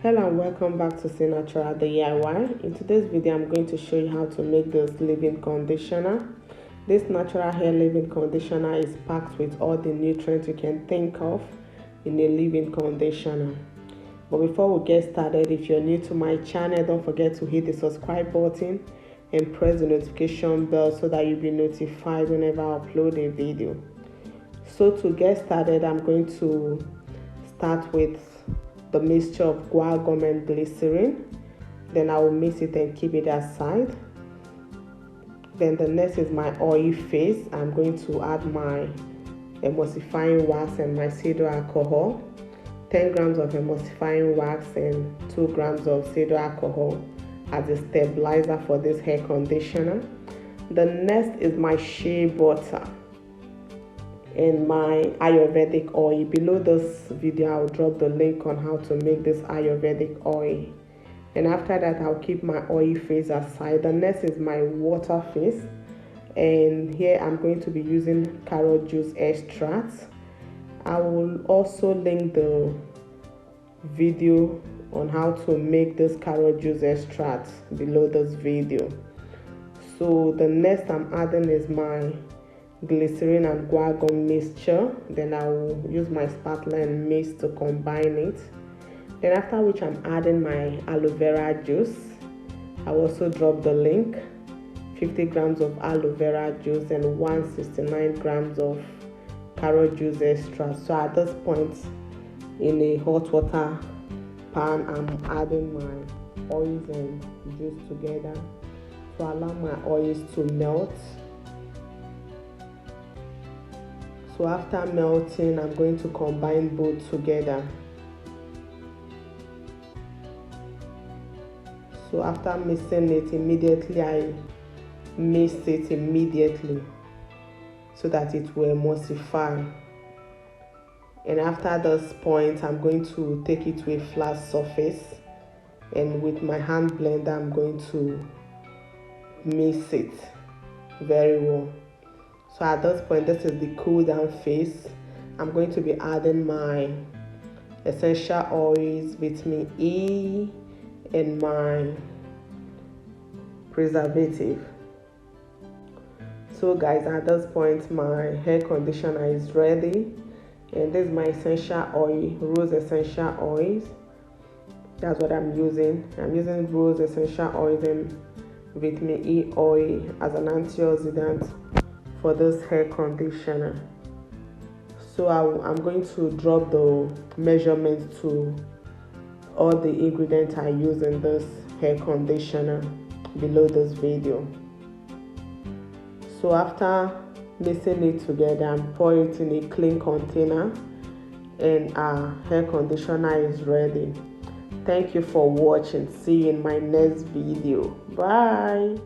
Hello and welcome back to See Natural DIY. In today's video, I'm going to show you how to make this leave-in conditioner. This natural hair leave-in conditioner is packed with all the nutrients you can think of in a leave-in conditioner. But before we get started, if you're new to my channel, don't forget to hit the subscribe button and press the notification bell so that you'll be notified whenever I upload a video. So to get started, I'm going to start with the mixture of guar gum and glycerin. Then I will mix it and keep it aside. Then the next is my oil phase. I'm going to add my emulsifying wax and my cereal alcohol. 10 grams of emulsifying wax and 2 grams of cereal alcohol as a stabilizer for this hair conditioner. The next is my shea butter and my Ayurvedic oil. Below this video, I'll drop the link on how to make this Ayurvedic oil. And after that, I'll keep my oil phase aside. The next is my water phase. And here I'm going to be using carrot juice extract. I will also link the video on how to make this carrot juice extract below this video. So the next I'm adding is my glycerin and guar gum mixture. Then I will use my spatula and mix to combine it. Then after which I'm adding my aloe vera juice. I will also drop the link. 50 grams of aloe vera juice and 169 grams of carrot juice extra. So at this point in a hot water pan, I'm adding my oils and juice together to allow my oils to melt. So after melting, I'm going to combine both together. So after mixing it immediately, I mix it immediately so that it will emulsify. And after this point, I'm going to take it to a flat surface, and with my hand blender, I'm going to mix it very well. So at this point, this is the cool down phase. I'm going to be adding my essential oils, vitamin E, and my preservative. So guys, at this point, my hair conditioner is ready. And this is my essential oil, rose essential oils. That's what I'm using. I'm using rose essential oils and vitamin E oil as an antioxidant for this hair conditioner. So I'm going to drop the measurements to all the ingredients I use in this hair conditioner below this video. So after mixing it together, I'm pouring it in a clean container, and our hair conditioner is ready. Thank you for watching. See you in my next video. Bye.